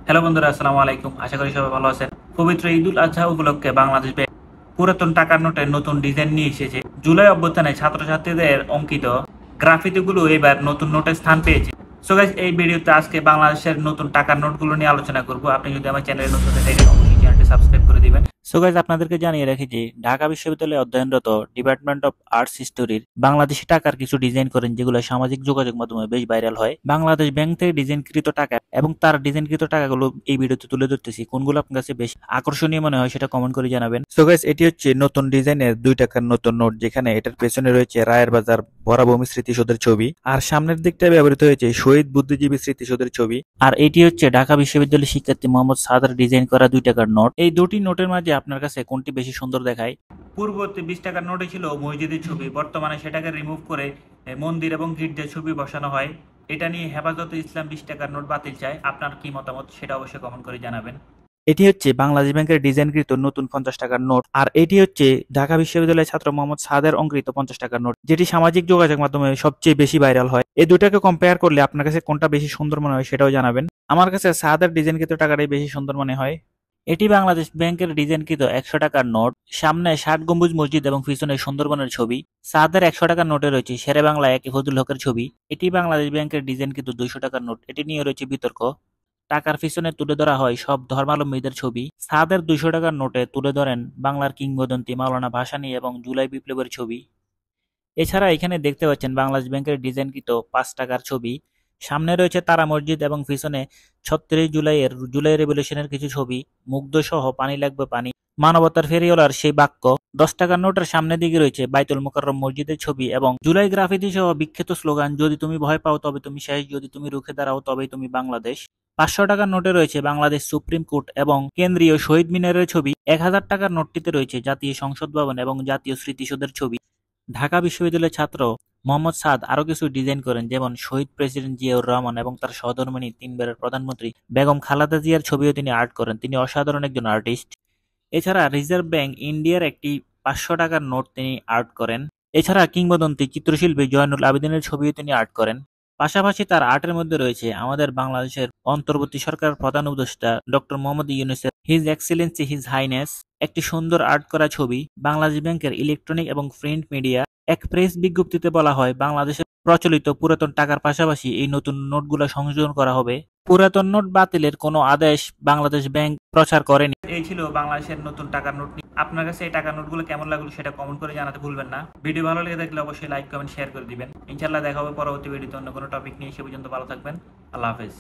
Hello বন্ধুরা, আসসালামু আলাইকুম। আশা করি সবাই ভালো আছেন। পবিত্র ঈদুল আজহা উপলক্ষে বাংলাদেশ ব্যাংক পুরাতন টাকার নোটের নতুন ডিজাইন নিয়ে এসেছে। জুলাই অভ্যুত্থানে ছাত্রছাত্রীদের অঙ্কিত গ্রাফিতিগুলো এবার নতুন নোটে স্থান পেয়েছে। সো গাইস, এই ভিডিওতে আজকে বাংলাদেশের নতুন টাকার নোটগুলো নিয়ে আলোচনা করব। আপনি যদি আমার চ্যানেলে নতুন হয়ে থাকেন, অবশ্যই চ্যানেলটি সাবস্ক্রাইব করে দিবেন। সো গাইস, আপনাদেরকে জানিয়ে রাখি যে ঢাকা বিশ্ববিদ্যালয়ে অধ্যয়নরত ডিপার্টমেন্ট অফ আর্টস হিস্টোরির বাংলাদেশি টাকার কিছু ডিজাইন করেন, যেগুলো সামাজিক যোগাযোগ মাধ্যমে বেশ ভাইরাল হয়। বাংলাদেশ ব্যাংক থেকে ডিজাইনকৃত টাকা এবং তার ডিজাইনকৃত টাকাগুলো এই ভিডিওতে তুলে ধরতেছি। কোনগুলো আপনার কাছে বেশ আকর্ষণীয় মনে হয় সেটা কমেন্ট করে জানাবেন। সো গাইস, এটি হচ্ছে নতুন ডিজাইনের 2 টাকার নতুন নোট, যেখানে এটার পেছনে রয়েছে রায়ের বাজার বরাভূমি স্মৃতিসৌধের ছবি, আর সামনের দিকটায় ব্যবহৃত হয়েছে শহীদ বুদ্ধিজীবী স্মৃতিসৌধের ছবি। আর এটি হচ্ছে ঢাকা বিশ্ববিদ্যালয়ের শিক্ষার্থী মোহাম্মদ সাদার ডিজাইন করা 2 টাকার নোট। এই দুটি নোটের মাঝে আপনার কাছে কোনটি বেশি সুন্দর দেখায়? পূর্ববর্তী 20 টাকার নোটে ছিল মসজিদের ছবি, বর্তমানে সেটাকে রিমুভ করে মন্দির এবং গির্জার ছবি বসানো হয়। এটা নিয়ে হেফাজতে ইসলাম 20 টাকার নোট বাতিল চায়। আপনার কি মতামত সেটা অবশ্যই কমেন্ট করে জানাবেন। এটি হচ্ছে বাংলাদেশ ব্যাংকের ডিজাইনকৃত নতুন 50 টাকার নোট, আর এটি হচ্ছে ঢাকা বিশ্ববিদ্যালয়ের ছাত্র মোহাম্মদ সাদের অঙ্কিত 50 টাকার নোট, যেটি সামাজিক যোগাযোগ মাধ্যমে সবচেয়ে বেশি ভাইরাল হয়। এই দুটাকে কম্পেয়ার করলে আপনার কাছে কোনটা বেশি সুন্দর মনে হয় সেটাও জানাবেন। আমার কাছে সাদের ডিজাইনকৃত টাকাটাই বেশি সুন্দর মনে হয়। এটি বাংলাদেশ ব্যাংকের ডিজাইনকৃত 100 টাকার নোট। সামনে 60 গম্বুজ মসজিদ এবং পিছনে সুন্দরবনের ছবি। সাদের 100 টাকার নোটে রয়েছে শেরে বাংলা একে ফজলুল হকের ছবি। এটি বাংলাদেশ ব্যাংকের ডিজাইনকৃত 200 টাকার নোট। এটি নিয়ে রয়েছে বিতর্ক। টাকার পিছনে তুলে ধরা হয় সব ধর্মাবলম্বীদের ছবি। সাদের 200 টাকার নোটে তুলে ধরেন বাংলার কিংবদন্তি মাওলানা ভাসানী এবং জুলাই বিপ্লবের ছবি। এছাড়া এখানে দেখতে পাচ্ছেন বাংলাদেশ ব্যাংকের ডিজাইনকৃত 5 টাকার ছবি। সামনে রয়েছে তারা মসজিদ এবং পিছনে 36 জুলাইয়ের জুলাই রেভলিউশনের কিছু ছবি। মুগ্ধ সহ পানি লাগবে পানি, মানবতার ফেরিওয়ালার সেই বাক্য। 10 টাকার নোটের সামনের দিকে রয়েছে বাইতুল মোকাররম মসজিদের ছবি এবং জুলাই গ্রাফিতি সহ বিখ্যাত স্লোগান, যদি তুমি ভয় পাও তবে তুমি শেষ, যদি তুমি রুখে দাঁড়াও তবেই তুমি বাংলাদেশ। 500 টাকার নোটে রয়েছে বাংলাদেশ সুপ্রিম কোর্ট এবং কেন্দ্রীয় শহীদ মিনারের ছবি। 1000 টাকার নোটটিতে রয়েছে জাতীয় সংসদ ভবন এবং জাতীয় স্মৃতিসৌধের ছবি। ঢাকা বিশ্ববিদ্যালয়ের ছাত্র মোহাম্মদ সাদ আরও কিছু ডিজাইন করেন, যেমন শহীদ প্রেসিডেন্ট জিয়াউর রহমান এবং তার সহধর্মিণী 3বারের প্রধানমন্ত্রী বেগম খালেদা জিয়ার ছবিও তিনি আর্ট করেন। তিনি অসাধারণ একজন আর্টিস্ট। এছাড়া রিজার্ভ ব্যাংক ইন্ডিয়ার একটি 500 টাকার নোট তিনি আর্ট করেন। এছাড়া কিংবদন্তি চিত্রশিল্পী জয়নুল আবেদিনের ছবিও তিনি আর্ট করেন। পাশাপাশি তার আর্টের মধ্যে রয়েছে আমাদের বাংলাদেশের অন্তর্বর্তী সরকারের প্রধান উপদেষ্টা ডক্টর মোহাম্মদ ইউনূসের হিজ এক্সেলেন্সি হিজ হাইনেস একটি সুন্দর আর্ট করা ছবি। বাংলাদেশ ব্যাংকের ইলেকট্রনিক এবং প্রিন্ট মিডিয়া এক প্রেস বিজ্ঞপ্তিতে বলা হয়, বাংলাদেশের প্রচলিত পুরাতন টাকার পাশাপাশি এই নতুন নোটগুলো সংযোজন করা হবে। পুরাতন নোট বাতিলের কোনো আদেশ বাংলাদেশ ব্যাংক প্রচার করেনি। এই ছিল বাংলাদেশের নতুন টাকার নোট নিয়ে। আপনার কাছে এই টাকার নোটগুলো কেমন লাগলো সেটা কমেন্ট করে জানাতে ভুলবেন না। ভিডিও ভালো লেগে থাকলে অবশ্যই লাইক কমেন্ট শেয়ার করে দিবেন। ইনশাআল্লাহ দেখা হবে পরবর্তী ভিডিওতে অন্য কোনো টপিক নিয়ে। সে পর্যন্ত ভালো থাকবেন। আল্লাহ হাফেজ।